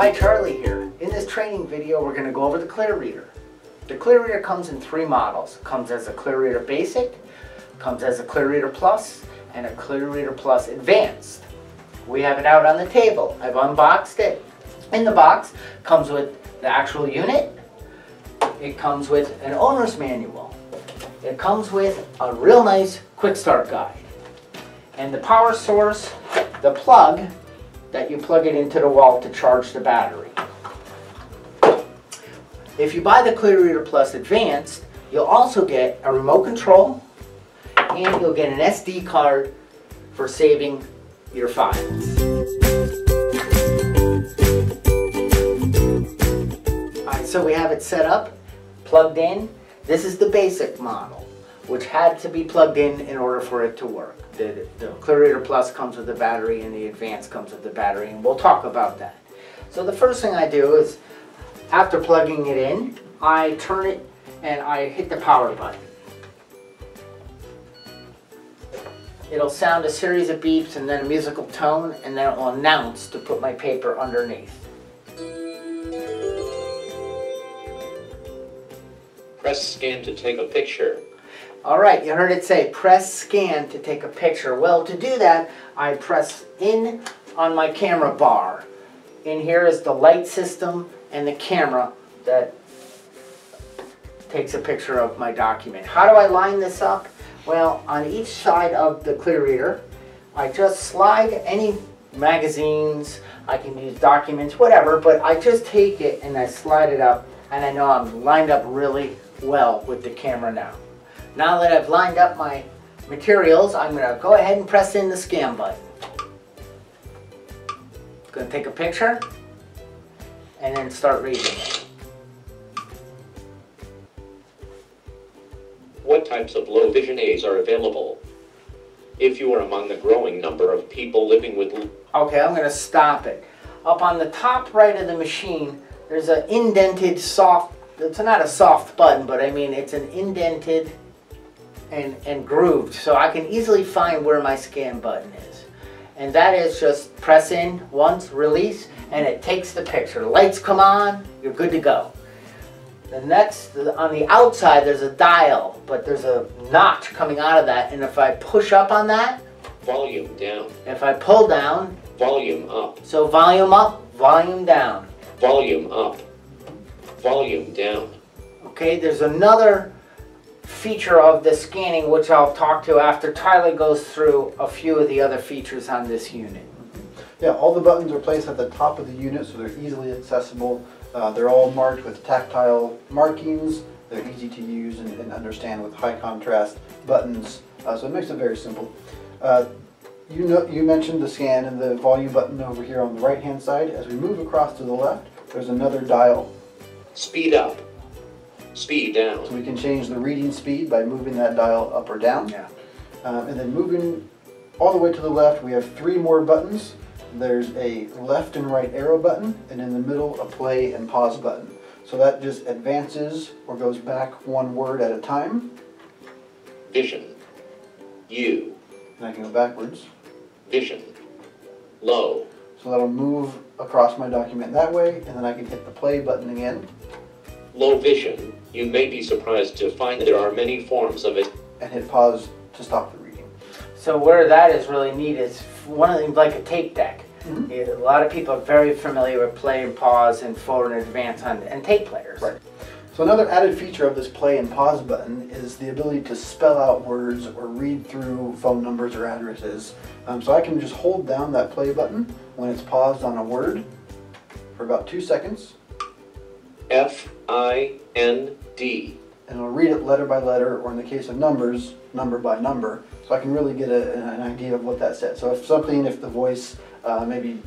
Hi, Charlie here. In this training video we're going to go over the ClearReader. The ClearReader comes in three models. It comes as a ClearReader Basic, comes as a ClearReader Plus, and a ClearReader Plus Advanced. We have it out on the table. I've unboxed it. In the box comes with the actual unit. It comes with an owner's manual. It comes with a real nice quick start guide. And the power source, the plug that you plug it into the wall to charge the battery. If you buy the ClearReader Plus Advanced, you'll also get a remote control and you'll get an SD card for saving your files. Alright, so we have it set up, plugged in. This is the basic model, which had to be plugged in order for it to work. The ClearReader Plus comes with the battery and the Advanced comes with the battery, and we'll talk about that. So the first thing I do is, after plugging it in, I turn it and I hit the power button. It'll sound a series of beeps and then a musical tone, and then it will announce to put my paper underneath. Press scan to take a picture. Alright, you heard it say press scan to take a picture. Well, to do that, I press in on my camera bar. In here is the light system and the camera that takes a picture of my document. How do I line this up? Well, on each side of the ClearReader, I just slide any magazines, I can use documents, whatever, but I just take it and I slide it up, and I know I'm lined up really well with the camera now. Now that I've lined up my materials, I'm going to go ahead and press in the scan button. Going to take a picture and then start reading it. What types of low vision aids are available? If you are among the growing number of people living with... Okay, I'm going to stop it. Up on the top right of the machine, there's an indented soft, it's not a soft button, but I mean it's an indented and grooved, so I can easily find where my scan button is. And that is just press in once, release, and it takes the picture. The lights come on, you're good to go. The next, on the outside, there's a dial, but there's a notch coming out of that, and if I push up on that, volume down. If I pull down, volume up. So volume up, volume down. Volume up, volume down. Okay, there's another feature of the scanning which I'll talk to after Tyler goes through a few of the other features on this unit. Yeah, all the buttons are placed at the top of the unit so they're easily accessible. They're all marked with tactile markings. They're easy to use and understand with high contrast buttons, so it makes it very simple. You mentioned the scan and the volume button over here on the right hand side. As we move across to the left, there's another dial. Speed up, speed down. So we can change the reading speed by moving that dial up or down. Yeah. And then moving all the way to the left, we have three more buttons. There's a left and right arrow button, and in the middle a play and pause button. So that just advances or goes back one word at a time. Vision, U. And I can go backwards. Vision, low. So that'll move across my document that way, and then I can hit the play button again. Low vision, you may be surprised to find that there are many forms of it. And hit pause to stop the reading. So where that is really neat is one of them, like a tape deck. A lot of people are very familiar with play and pause and forward and advance and tape players. Right. So another added feature of this play and pause button is the ability to spell out words or read through phone numbers or addresses. So I can just hold down that play button when it's paused on a word for about 2 seconds. F-I-N-D. And it'll read it letter by letter, or in the case of numbers, number by number. So I can really get an idea of what that said. So if the voice maybe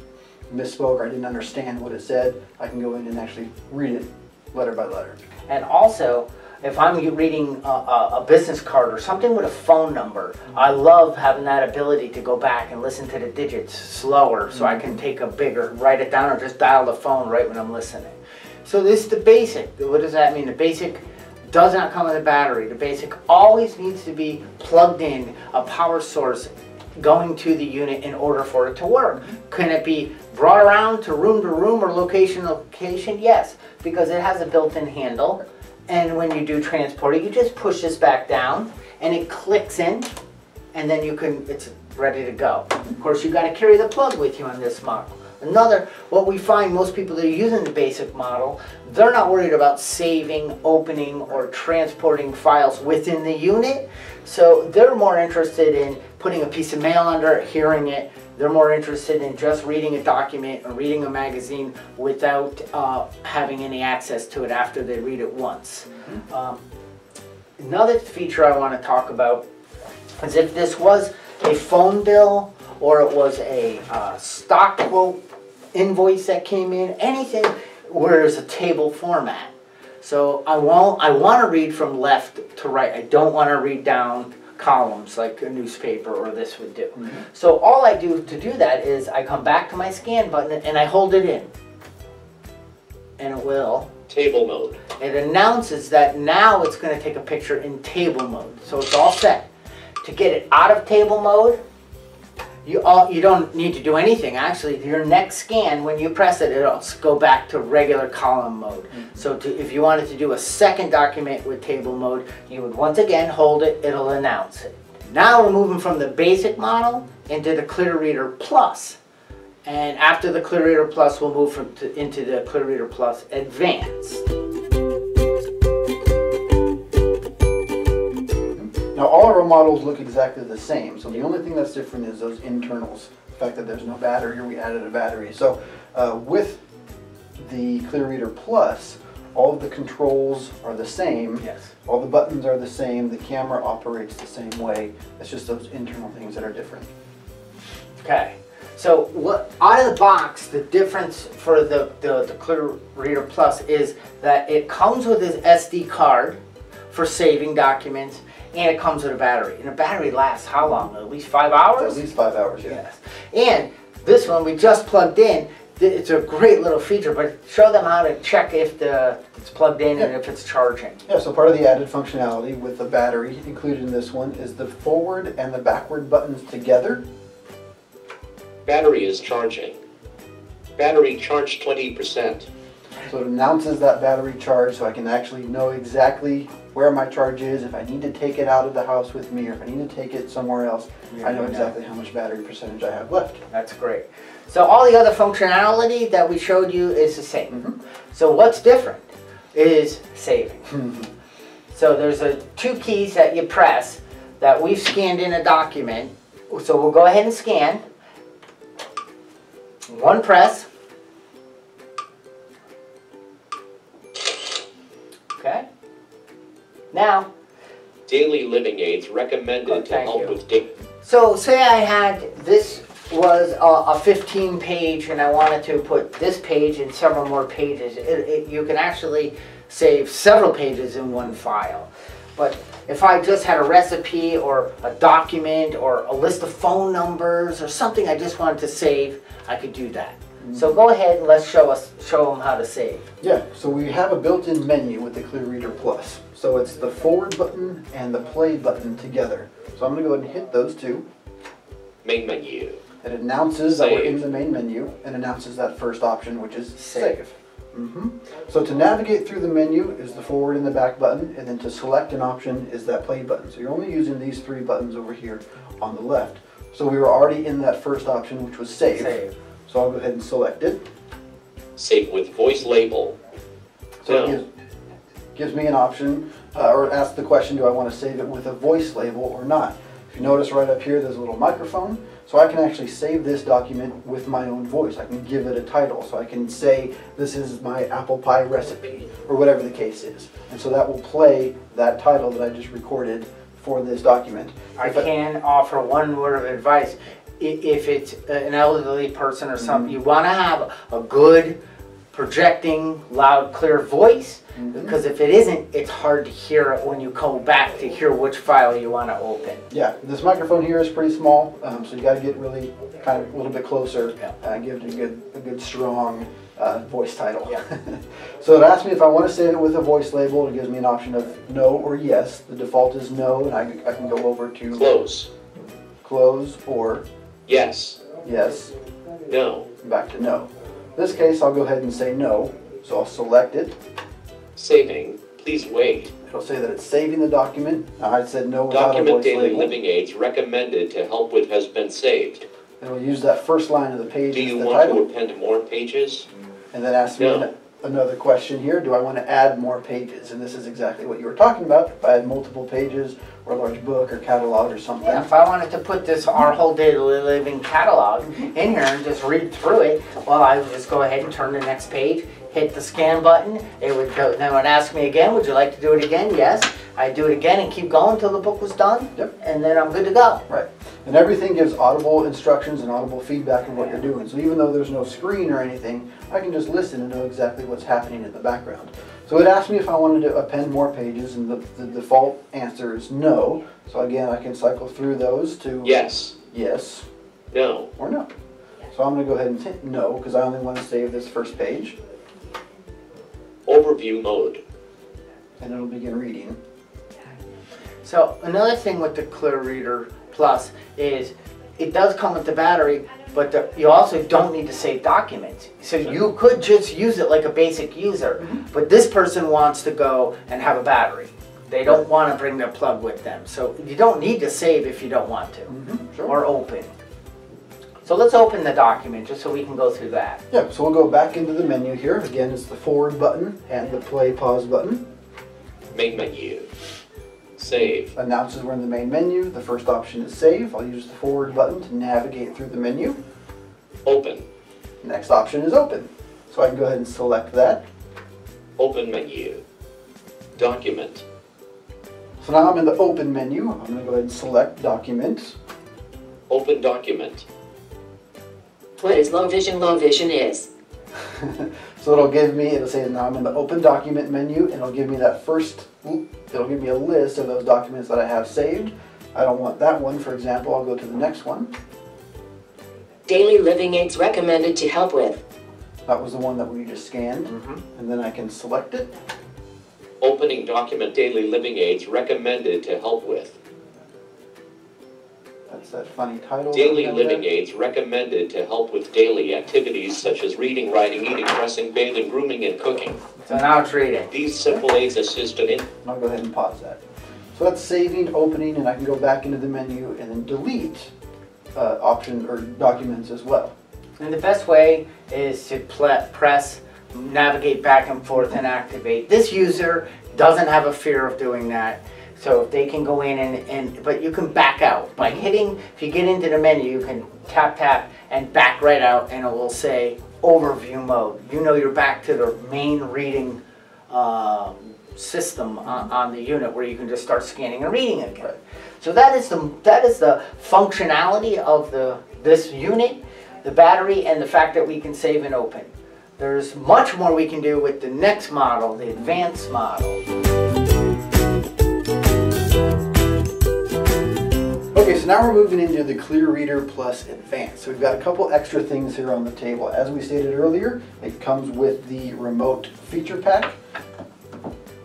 misspoke or I didn't understand what it said, I can go in and actually read it letter by letter. And also, if I'm reading a business card or something with a phone number, I love having that ability to go back and listen to the digits slower so I can take a bigger, write it down, or just dial the phone right when I'm listening. So this is the basic. What does that mean? The basic does not come with a battery. The basic always needs to be plugged in, a power source going to the unit in order for it to work. Can it be brought around to room or location to location? Yes, because it has a built-in handle, and when you do transport it, you just push this back down and it clicks in, and then it's ready to go. Of course, you got to carry the plug with you on this model. What we find most people that are using the basic model, they're not worried about saving, opening, or transporting files within the unit. So they're more interested in putting a piece of mail under it, hearing it. They're more interested in just reading a document or reading a magazine without having any access to it after they read it once. Another feature I want to talk about is if this was a phone bill or it was a stock quote invoice that came in, anything where there's a table format. So I want to read from left to right. I don't want to read down columns like a newspaper or this would do. So all I do to do that is I come back to my scan button and I hold it in. And it will. Table mode. It announces that now it's going to take a picture in table mode. So it's all set. To get it out of table mode, you don't need to do anything. Actually, your next scan, when you press it, it'll go back to regular column mode. So if you wanted to do a second document with table mode, you would once again hold it, it'll announce it. Now we're moving from the basic model into the ClearReader Plus. And after the ClearReader Plus, we'll move into the ClearReader Plus Advanced. Now all of our models look exactly the same, so the only thing that's different is those internals. The fact that there's no battery here, we added a battery. So with the ClearReader Plus, all of the controls are the same. Yes. All the buttons are the same, the camera operates the same way. It's just those internal things that are different. Okay. So out of the box, the difference for the ClearReader Plus is that it comes with this SD card for saving documents, and it comes with a battery. And a battery lasts how long? At least 5 hours? At least 5 hours, yeah. Yes. And this one we just plugged in. It's a great little feature, but show them how to check if it's plugged in and if it's charging. Yeah, so part of the added functionality with the battery included in this one is the forward and the backward buttons together. Battery is charging. Battery charged 20%. So it announces that battery charge so I can actually know exactly where my charge is. If I need to take it out of the house with me or if I need to take it somewhere else, I know exactly how much battery percentage I have left. That's great. So all the other functionality that we showed you is the same. So what's different is saving. So there's two keys that you press that we've scanned in a document. So we'll go ahead and scan. One press. Okay. Now. Daily living aids recommended to help with daily. So say I had this was a 15-page and I wanted to put this page and several more pages. You can actually save several pages in one file. But if I just had a recipe or a document or a list of phone numbers or something I just wanted to save, I could do that. So go ahead and let's show them how to save. Yeah, so we have a built-in menu with the ClearReader Plus. So it's the forward button and the play button together. So I'm going to go ahead and hit those two. Main menu. It announces that we're in the main menu and announces that first option, which is save. So to navigate through the menu is the forward and the back button, and then to select an option is that play button. So you're only using these three buttons over here on the left. So we were already in that first option, which was save. So I'll go ahead and select it. Save with voice label. So it gives me an option, or asks the question, do I want to save it with a voice label or not? If you notice right up here, there's a little microphone. So I can actually save this document with my own voice. I can give it a title. So I can say, this is my apple pie recipe, or whatever the case is. And so that will play that title that I just recorded for this document. I can offer one word of advice. If it's an elderly person or something, you want to have a good projecting, loud, clear voice, because if it isn't, it's hard to hear it when you go back to hear which file you want to open. Yeah, this microphone here is pretty small, so you got to get really kind of a little bit closer, give it a good strong voice title. Yeah. So it asks me if I want to save it with a voice label. It gives me an option of no or yes. The default is no, and I can go over to close, or yes, yes, no, back to no. In this case, I'll go ahead and say no. So I'll select it. saving, please wait. It'll say that it's saving the document. Now I said no without a Document voice daily label. living aids recommended to help with has been saved. And we'll use that first line of the page Do as you the want title. to append more pages? And then ask me No. another question here. Do I want to add more pages? And this is exactly what you were talking about. If I had multiple pages or a large book or catalog or something. Yeah, if I wanted to put this Our Whole Daily Living catalog in here and just read through it, well, I would just go ahead and turn the next page, hit the scan button. It would go, then it would ask me again, would you like to do it again? Yes. I'd do it again and keep going until the book was done. Yep. And then I'm good to go. Right. And everything gives audible instructions and audible feedback on what you're doing. So even though there's no screen or anything, I can just listen and know exactly what's happening in the background. So it asked me if I wanted to append more pages, and the default answer is no. So again, I can cycle through those to Yes, yes no, or no. So I'm going to go ahead and hit no because I only want to save this first page. overview mode. And it'll begin reading. So another thing with the ClearReader Plus is it does come with the battery, but you also don't need to save documents. So you could just use it like a basic user, but this person wants to go and have a battery. They don't want to bring their plug with them. So you don't need to save if you don't want to, Sure. or open. So let's open the document just so we can go through that. Yeah, so we'll go back into the menu here. Again, it's the forward button and the play pause button. Main menu. Save. Announces we're in the main menu. The first option is save. I'll use the forward button to navigate through the menu. Open. Next option is open. So I can go ahead and select that. Open menu. Document. So now I'm in the open menu. I'm going to go ahead and select document. Open document. What is low vision? Low vision is. So it'll say now I'm in the open document menu, and it'll give me that it'll give me a list of those documents that I have saved. I don't want that one, for example. I'll go to the next one. Daily living aids recommended to help with. That was the one that we just scanned. And then I can select it. Opening document daily living aids recommended to help with. That's that funny title. Daily that we have living there. aids recommended to help with daily activities such as reading, writing, eating, dressing, bathing, grooming, and cooking. So now it's reading. These simple aids assist in I'll go ahead and pause that. So that's saving, opening, and I can go back into the menu and then delete option or documents as well. And the best way is to press, navigate back and forth and activate. This user doesn't have a fear of doing that. So if they can go in but you can back out. By hitting, if you get into the menu, you can tap and back right out, and it will say overview mode. You know you're back to the main reading system on the unit where you can just start scanning and reading again. Right. So that is the functionality of this unit, the battery, and the fact that we can save and open. There's much more we can do with the next model, the advanced model. Okay, so now we're moving into the ClearReader Plus Advanced. So we've got a couple extra things here on the table. As we stated earlier, it comes with the remote feature pack.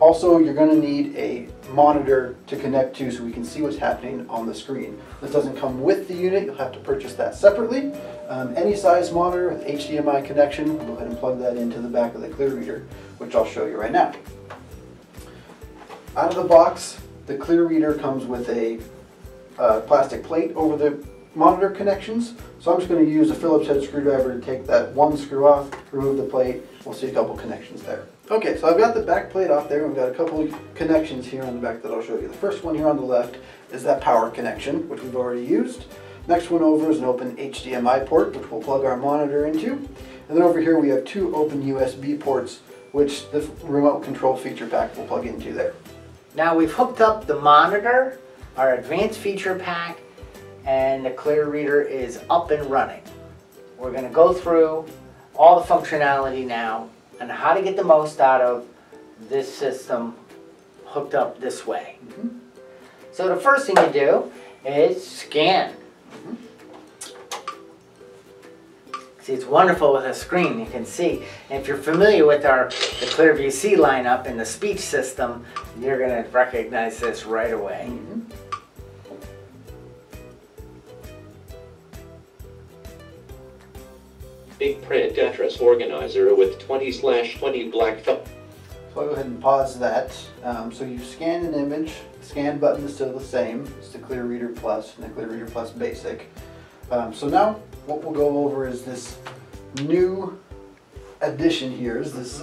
Also, you're going to need a monitor to connect to so we can see what's happening on the screen. This doesn't come with the unit, you'll have to purchase that separately. Any size monitor with HDMI connection, we'll go ahead and plug that into the back of the ClearReader, which I'll show you right now. Out of the box, the ClearReader comes with a plastic plate over the monitor connections. So I'm just going to use a Phillips head screwdriver to take that one screw off, remove the plate. We'll see a couple connections there. Okay, so I've got the back plate off there. We've got a couple of connections here on the back that I'll show you. The first one here on the left is that power connection, which we've already used. Next one over is an open HDMI port, which we'll plug our monitor into. And then over here we have two open USB ports, which the remote control feature pack will plug into there. Now we've hooked up the monitor, our advanced feature pack, and the ClearReader is up and running. We're going to go through all the functionality now and how to get the most out of this system hooked up this way. So the first thing you do is scan. See, it's wonderful with a screen, you can see. And if you're familiar with the ClearView C lineup and the speech system, you're going to recognize this right away. Big print address organizer with 20/20 black felt. So I'll go ahead and pause that. So you've scanned an image. The scan button is still the same. It's the ClearReader Plus and the ClearReader Plus Basic. So now what we'll go over is this new addition here, is this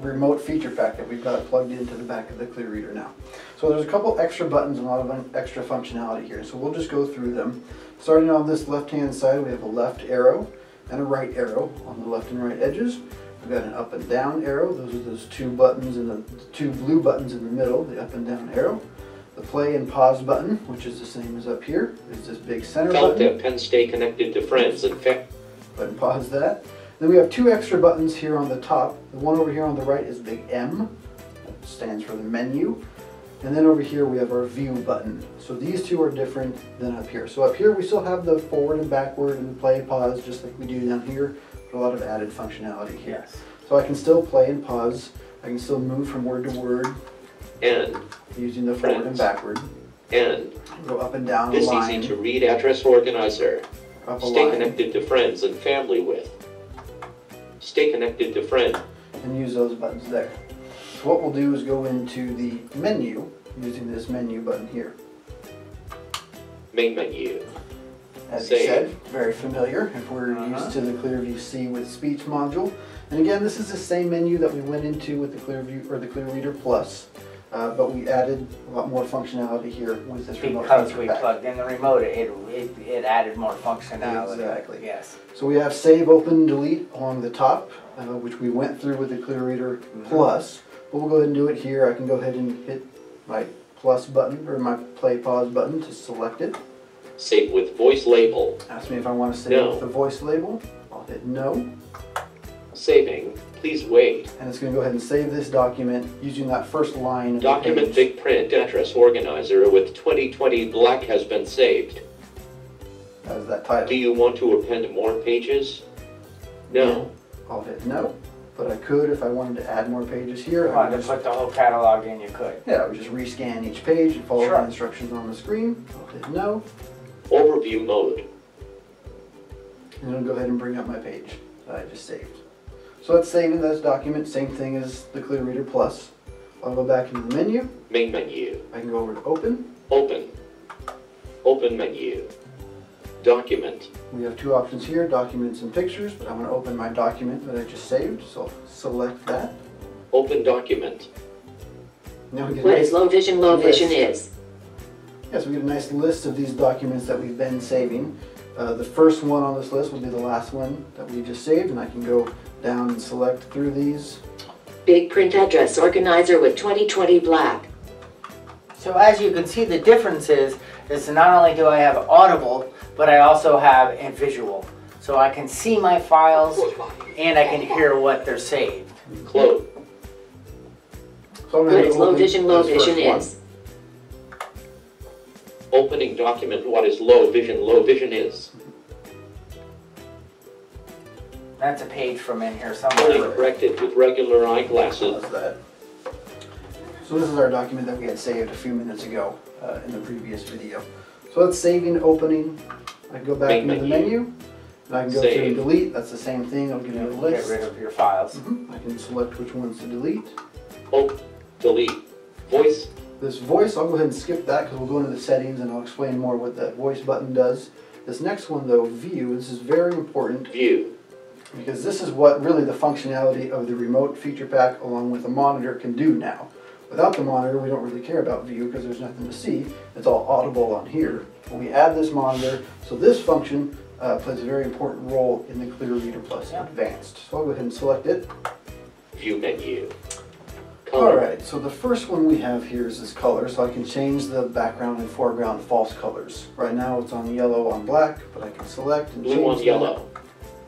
remote feature pack that we've got plugged into the back of the ClearReader now. So there's a couple extra buttons and a lot of extra functionality here. So we'll just go through them. Starting on this left-hand side, we have a left arrow and a right arrow on the left and right edges. We've got an up and down arrow. Those are those two buttons and the two blue buttons in the middle, the up and down arrow. The play and pause button, which is the same as up here, is this big center Felt button. tip and stay connected to friends and Go ahead and pause that. Then we have two extra buttons here on the top. The one over here on the right is big M. That stands for the menu. And then over here we have our view button. So these two are different than up here. So up here we still have the forward and backward and play, pause, just like we do down here, but a lot of added functionality here. Yes. So I can still play and pause. I can still move from word to word and using the forward and backward. and Go up and down a this line. easy to read address organizer. Up a Stay line. connected to friends and family with. Stay connected to friends. And use those buttons there. So what we'll do is go into the menu using this menu button here. Main menu. As you Save. said, very familiar if we're used to the ClearView C with speech module. And again, this is the same menu that we went into with the ClearView or the ClearReader Plus, but we added a lot more functionality here with this remote Because feature we pack. plugged in the remote, it added more functionality. Exactly. Yes. So we have save, open, delete along the top, which we went through with the ClearReader Plus. But we'll go ahead and do it here. I can go ahead and hit my plus button or my play pause button to select it. Save with voice label. Ask me if I want to save No. with the voice label. I'll hit no. Saving. Please wait. And it's going to go ahead and save this document using that first line of the Document page. big print address organizer with 20/20 black has been saved. That is that title. Do you want to append more pages? No. I'll hit no. But I could, if I wanted to add more pages here, If you I wanted would to just, put the whole catalog in, you could. yeah, I would just rescan each page and follow Sure. the instructions on the screen. I'll hit no. Overview mode. And it'll go ahead and bring up my page that I just saved. So that's saving this document, same thing as the ClearReader Plus. I'll go back into the menu. Main menu. I can go over to open. Open. Open menu. Document. We have two options here, documents and pictures, but I'm going to open my document that I just saved, so I'll select that. Open document. Now we get a What nice is low vision? Low vision is. Yes, we get a nice list of these documents that we've been saving. The first one on this list will be the last one that we just saved, and I can go down and select through these. Big print address organizer with 20/20 black. So as you can see, the difference is not only do I have audible, but I also have a visual. So I can see my files and I can hear what they're saved. Close. So I'm What going is to low open vision? Low this first vision one. is. Opening document. What is low vision? Low vision is. That's a page from in here Fully somewhere. corrected with regular eyeglasses. That's that. So this is our document that we had saved a few minutes ago in the previous video. So that's saving, opening. I can go back Main into the menu. menu, and I can go through and Save. delete. That's the same thing. I'll give you a Get list. rid of your files. I can select which ones to delete. Delete. Voice. This voice, I'll go ahead and skip that because we'll go into the settings and I'll explain more what that voice button does. This next one though, view, this is very important View. because this is what really the functionality of the remote feature pack along with the monitor can do now. Without the monitor, we don't really care about view because there's nothing to see. It's all audible on here. When we add this monitor, so this function plays a very important role in the ClearReader Plus Advanced. So I'll go ahead and select it. View menu. Color. Alright, so the first one we have here is this color, so I can change the background and foreground false colors. Right now it's on yellow on black, but I can select and Blue change on that. yellow.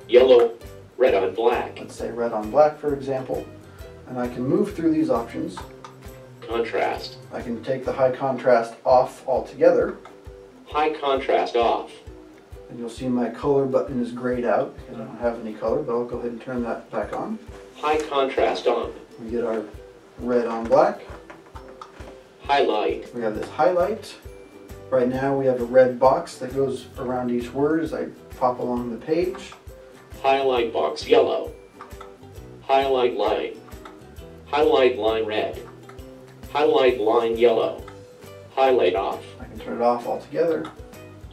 Yellow. Red on black. Let's say red on black, for example. And I can move through these options. Contrast. I can take the high contrast off altogether, High contrast off. and you'll see my color button is grayed out because I don't have any color, but I'll go ahead and turn that back on. High contrast on. We get our red on black. Highlight. We have this highlight. Right now we have a red box that goes around each word as I pop along the page. Highlight box yellow. Highlight line. Highlight line red. Highlight line yellow. Highlight off. I can turn it off altogether.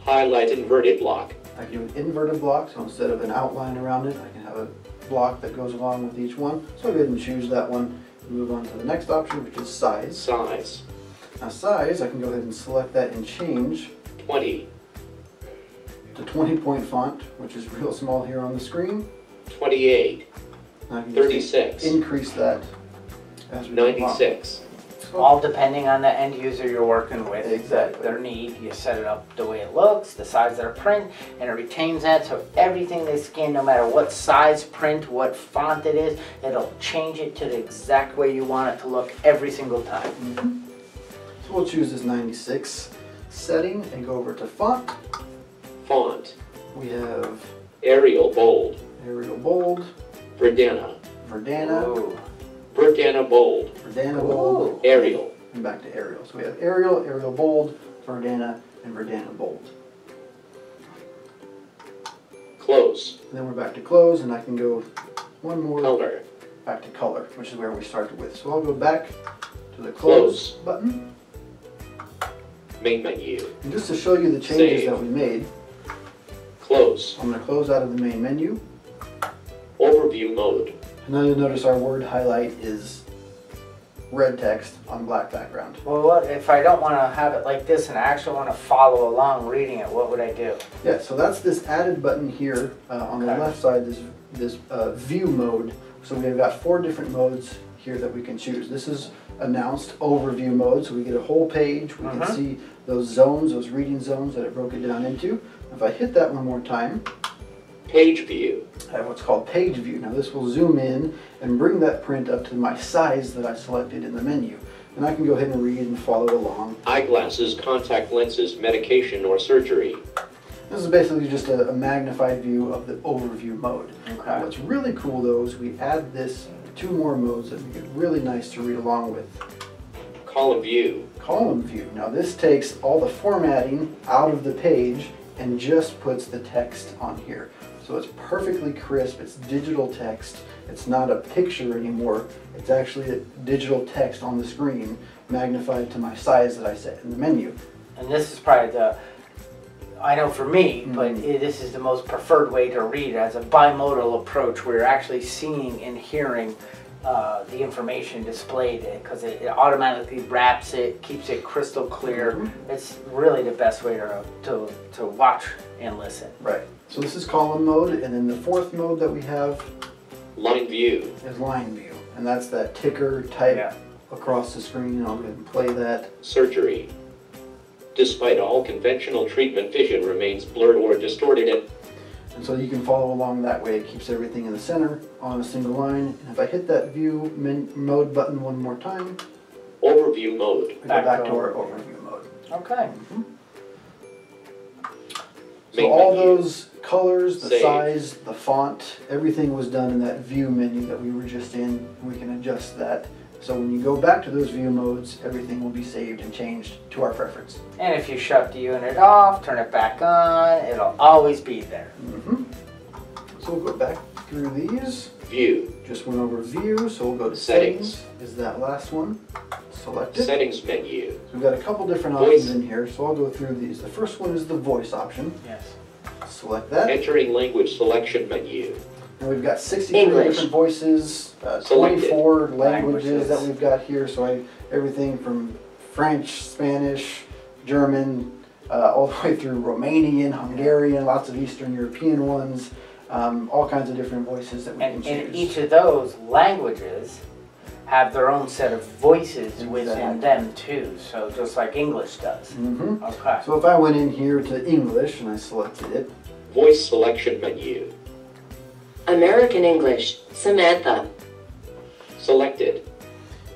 Highlight inverted block. I can do an inverted block, so instead of an outline around it, I can have a block that goes along with each one. So I'll go ahead and choose that one and move on to the next option, which is size. Size. Now size, I can go ahead and select that and change 20. to 20-point font, which is real small here on the screen. 28. And I can just 36. increase that as we go along. 96. All depending on the end user you're working with, Exactly. their need. You set it up the way it looks, the size of their print, and it retains that. So everything they scan, no matter what size print, what font it is, it'll change it to the exact way you want it to look every single time. Mm-hmm. So we'll choose this 96 setting and go over to font. Font. We have Arial bold. Arial bold, Verdana. Verdana, Ooh. Verdana bold. Verdana Ooh. bold, Arial. and back to Arial. So we have Arial, Arial bold, Verdana, and Verdana bold. Close. And then we're back to close, and I can go one more Color. back to color, which is where we started with. So I'll go back to the close button. Main menu. And just to show you the changes Save. that we made, Close. I'm going to close out of the main menu. Overview mode. And now you'll notice our word highlight is red text on black background. Well, what if I don't want to have it like this and I actually want to follow along reading it? What would I do? Yeah, so that's this added button here on the Okay. left side, this view mode. So we've got 4 different modes here that we can choose. This is announced overview mode, so we get a whole page. We can see those zones, those reading zones that it broke it down into. If I hit that one more time, Page view. I have what's called page view. Now this will zoom in and bring that print up to my size that I selected in the menu. And I can go ahead and read and follow along. Eyeglasses, contact lenses, medication, or surgery. This is basically just a magnified view of the overview mode. Okay. What's really cool though is we add this 2 more modes that make it really nice to read along with. Column view. Column view. Now this takes all the formatting out of the page and just puts the text on here. So it's perfectly crisp, it's digital text, it's not a picture anymore, it's actually a digital text on the screen magnified to my size that I set in the menu. And this is probably I know for me, but this is the most preferred way to read it, as a bimodal approach where you're actually seeing and hearing the information displayed, because it automatically wraps it, keeps it crystal clear. It's really the best way to watch and listen. Right. So this is column mode, and then the 4th mode that we have Line view. is line view. And that's that ticker type across the screen. I'll go ahead and play that. Surgery. Despite all conventional treatment, vision remains blurred or distorted. And so you can follow along that way. It keeps everything in the center on a single line. And if I hit that view mode button one more time, Overview mode. we go back to our overview mode. Okay. So Main all menu. those colors, the Save. size, the font, everything was done in that view menu that we were just in. We can adjust that. So when you go back to those view modes, everything will be saved and changed to our preference. And if you shut the unit off, turn it back on, it'll always be there. So we'll go back through these. View. Just went over view, so we'll go to Settings. settings. Is that last one? Select it. Settings menu. So we've got a couple different Voice. options in here, so I'll go through these. The first one is the voice option. Yes. Select that. Entering language selection menu. And we've got 63 English. different voices, Selected. 24 languages Languages. that we've got here. So everything from French, Spanish, German, all the way through Romanian, Hungarian, lots of Eastern European ones, all kinds of different voices that we And can in choose. each of those languages have their own set of voices within Exactly. them too. So just like English does. Mhm. Okay. So if I went in here to English and I selected it, Voice selection menu. American English, Samantha. Selected.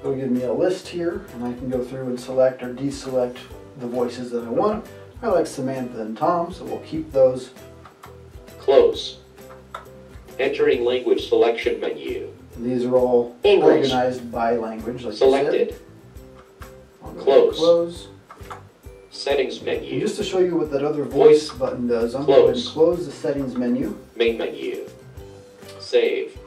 it'll give me a list here, and I can go through and select or deselect the voices that I want. I like Samantha and Tom, so we'll keep those. Close. Entering language selection menu. These are all English. organized by language, like Selected. you said. I'll go Close. Close. Settings And menu. just to show you what that other voice button does, I'm going to go ahead and Close. close the settings menu. Main menu. Save.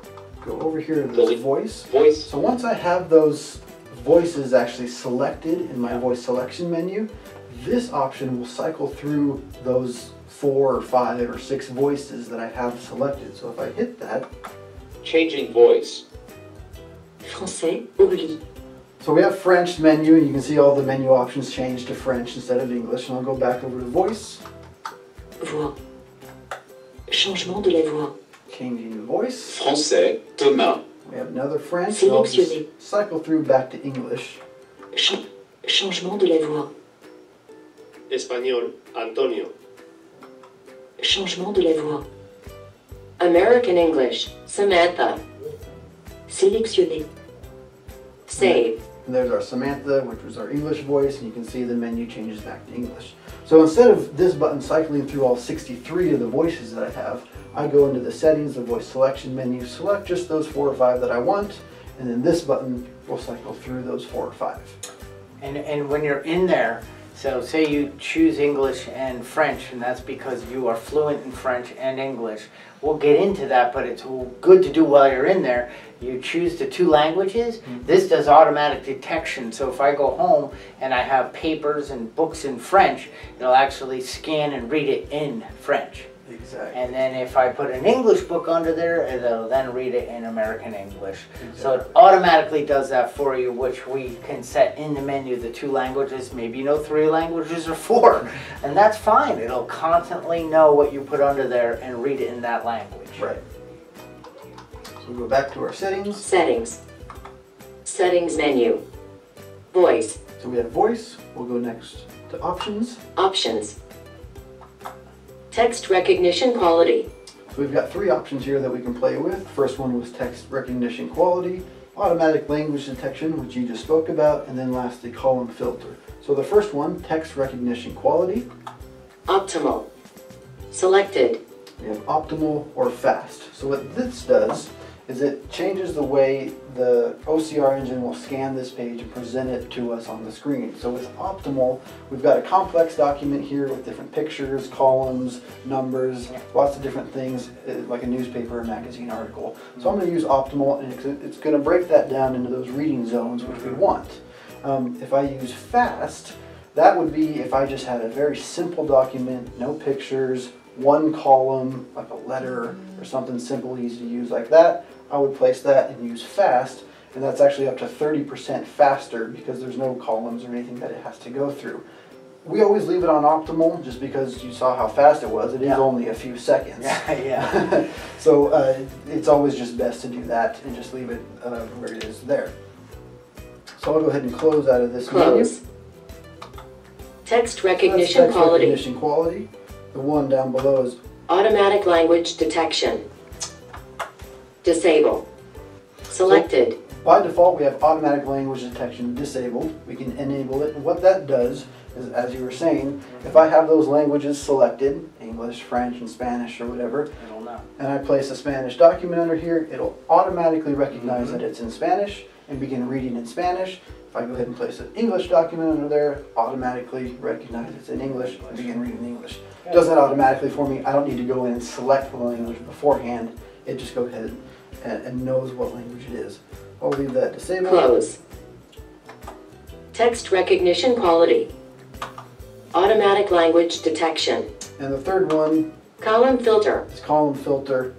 Go over here to this Delete. voice. Voice. So once I have those voices actually selected in my voice selection menu, this option will cycle through those 4 or 5 or 6 voices that I have selected. So if I hit that, Changing voice. Français, oublie. so we have French menu, and you can see all the menu options change to French instead of English. And I'll go back over to voice, Voix. Changement de la voix. changing the voice. Français, Thomas. We have another French, and I'll just Sélectionner. cycle through back to English. Changement de la voix. Español, Antonio. Changement de la voix. American English, Samantha. Sélectionner. Save. And there's our Samantha, which was our English voice, and you can see the menu changes back to English. So instead of this button cycling through all 63 of the voices that I have, I go into the settings, the voice selection menu, select just those 4 or 5 that I want, and then this button will cycle through those 4 or 5. And when you're in there, so say you choose English and French, and that's because you are fluent in French and English. We'll get into that, but it's good to do while you're in there. You choose the 2 languages. This does automatic detection. So if I go home and I have papers and books in French, it'll actually scan and read it in French. Exactly. And then if I put an English book under there, it'll then read it in American English. So it automatically does that for you, which we can set in the menu, the 2 languages, maybe you know 3 languages or 4, and that's fine. It'll constantly know what you put under there and read it in that language. Right. So we'll go back to our settings. Settings. Settings menu. Voice. So we have voice. We'll go next to options. Options. Text recognition quality. So we've got 3 options here that we can play with. First one was text recognition quality, automatic language detection, which you just spoke about, and then lastly column filter. So the first one, text recognition quality, Optimal. Selected. we have optimal or fast. So what this does is it changes the way the OCR engine will scan this page and present it to us on the screen. So with optimal, we've got a complex document here with different pictures, columns, numbers, lots of different things, like a newspaper or magazine article. So I'm going to use optimal, and it's going to break that down into those reading zones which we want. If I use fast, that would be if I just had a very simple document, no pictures, 1 column, like a letter or something simple, easy to use like that. I would place that and use fast, and that's actually up to 30% faster because there's no columns or anything that it has to go through. We always leave it on optimal just because you saw how fast it was. It is only a few seconds. Yeah. So it's always just best to do that and just leave it where it is there. So I'll go ahead and close out of this Close. menu. Text So that's recognition text quality. recognition quality. The one down below is Automatic language detection. Disable. Selected. by default, we have automatic language detection disabled. We can enable it, and what that does is, as you were saying, if I have those languages selected, English, French, and Spanish, or whatever, It'll know. and I place a Spanish document under here, it'll automatically recognize that it's in Spanish and begin reading in Spanish. If I go ahead and place an English document under there, automatically recognize it's in English and begin reading in English. It does that automatically for me. I don't need to go in and select the language beforehand. It just goes ahead and knows what language it is. I'll leave that disabled. Close. Text recognition quality. Automatic language detection. And the third one Column filter. is column filter.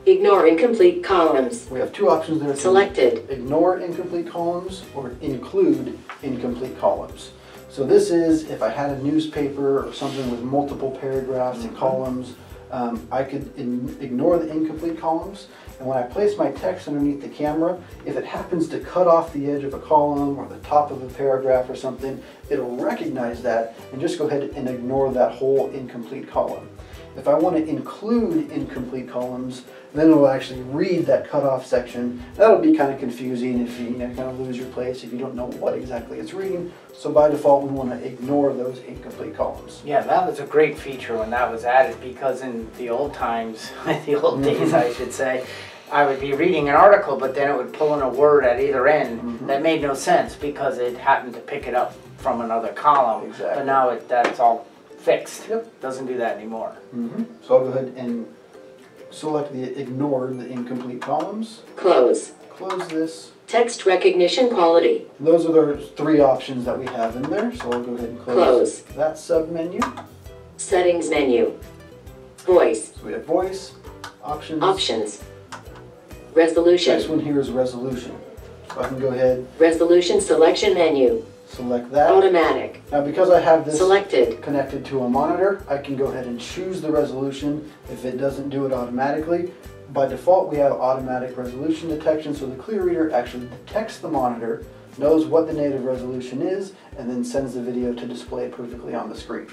Ignore incomplete columns. We have 2 options there. Selected. Ignore incomplete columns or include incomplete columns. So this is if I had a newspaper or something with multiple paragraphs and columns, I could ignore the incomplete columns. And when I place my text underneath the camera, if it happens to cut off the edge of a column or the top of a paragraph or something, it'll recognize that and just go ahead and ignore that whole incomplete column. If I want to include incomplete columns, then it'll actually read that cutoff section. That'll be kind of confusing if you kind of lose your place, if you don't know what exactly it's reading. So by default, we want to ignore those incomplete columns. Yeah, that was a great feature when that was added, because in the old times, the old days I should say, I would be reading an article, but then it would pull in a word at either end that made no sense because it happened to pick it up from another column. Exactly. But now that's all fixed. Yep. Doesn't do that anymore. So I'll go ahead and select the ignored, the incomplete columns. Close. Close this. Text recognition quality. Those are the 3 options that we have in there, so I'll go ahead and close that sub-menu. Settings menu. Voice. So we have voice, options. Options. Resolution. Next one here is resolution. So I can go ahead, Resolution selection menu. select that. Automatic. Now because I have this Selected. connected to a monitor, I can go ahead and choose the resolution if it doesn't do it automatically. By default, we have automatic resolution detection, so the ClearReader actually detects the monitor, knows what the native resolution is, and then sends the video to display perfectly on the screen.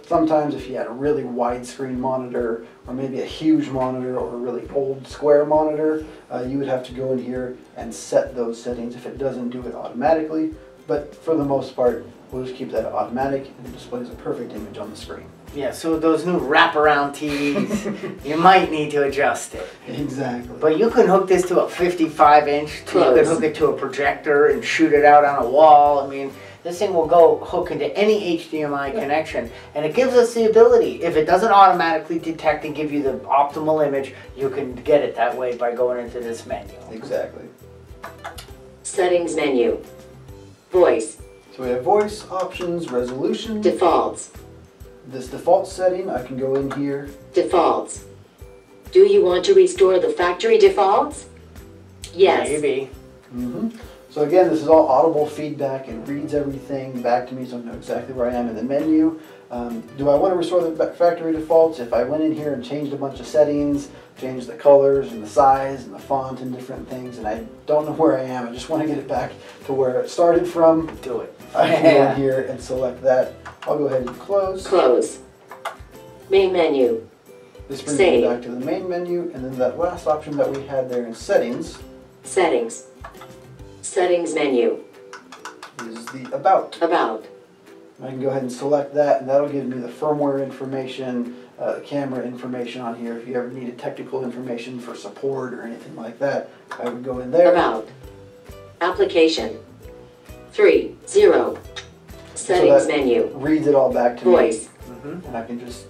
Sometimes if you had a really widescreen monitor, or maybe a huge monitor, or a really old square monitor, you would have to go in here and set those settings if it doesn't do it automatically. But for the most part, we'll just keep that automatic, and it displays a perfect image on the screen. Yeah, so those new wraparound TVs, you might need to adjust it. Exactly. But you can hook this to a 55-inch, you can hook it to a projector and shoot it out on a wall. I mean, this thing will go hook into any HDMI connection, and it gives us the ability, if it doesn't automatically detect and give you the optimal image, you can get it that way by going into this menu. Exactly. Settings menu. Voice. So we have voice, options, resolution. Defaults. This default setting, I can go in here. Defaults. Do you want to restore the factory defaults? Yes. Maybe. So again, this is all audible feedback. It reads everything back to me so I know exactly where I am in the menu. Do I want to restore the factory defaults? If I went in here and changed a bunch of settings, changed the colors and the size and the font and different things, and I don't know where I am, I just want to get it back to where it started from. Do it. I can go in here and select that. I'll go ahead and close. Close. Main menu. This brings Save. me back to the main menu, and then that last option that we had there in settings Settings. Settings menu. is the about. About. I can go ahead and select that, and that'll give me the firmware information, camera information on here. If you ever needed technical information for support or anything like that, I would go in there. About. Application. 3. 0. Settings So that menu. reads it all back to Voice. me, and I can just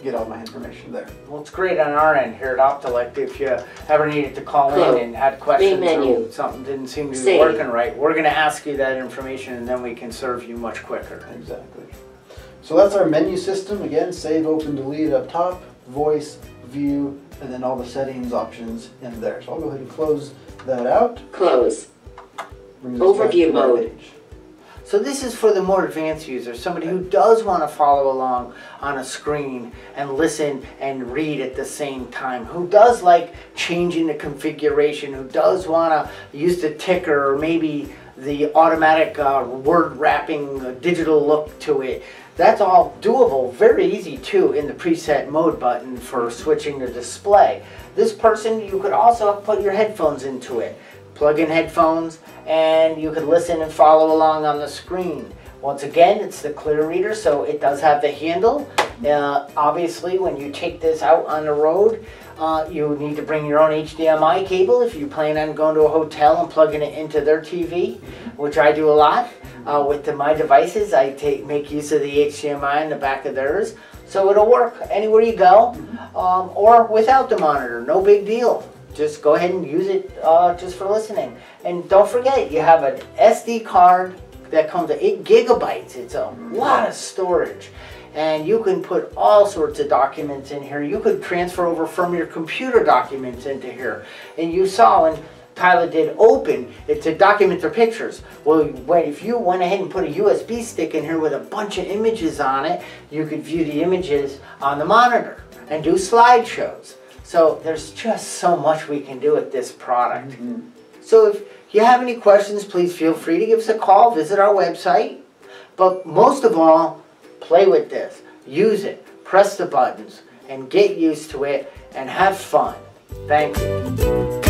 get all my information there. Well, it's great on our end here at Optelec. If you ever needed to call Hello. in and had questions Main menu. or something didn't seem to be Save. working right, we're going to ask you that information, and then we can serve you much quicker. Exactly. So that's our menu system. Again, save, open, delete up top, voice, view, and then all the settings options in there. So I'll go ahead and close that out. Close. Brings us back Overview to our mode. page. So this is for the more advanced user, somebody who does want to follow along on a screen and listen and read at the same time, who does like changing the configuration, who does want to use the ticker or maybe the automatic word wrapping digital look to it. That's all doable, very easy too, in the preset mode button for switching the display. This person, you could also put your headphones into it. Plug in headphones and you could listen and follow along on the screen. Once again, it's the ClearReader, so it does have the handle. Obviously, when you take this out on the road, you need to bring your own HDMI cable if you plan on going to a hotel and plugging it into their TV, which I do a lot. With my devices, I make use of the HDMI in the back of theirs. So it'll work anywhere you go, or without the monitor, no big deal. Just go ahead and use it just for listening. And don't forget, you have an SD card that comes at 8 gigabytes. It's a lot of storage. And you can put all sorts of documents in here. You could transfer over from your computer documents into here. And you saw when Tyler did open it to document their pictures. Well, if you went ahead and put a USB stick in here with a bunch of images on it, you could view the images on the monitor and do slideshows. So there's just so much we can do with this product. So if you have any questions, please feel free to give us a call, visit our website. But most of all, play with this, use it, press the buttons, and get used to it, and have fun. Thank you.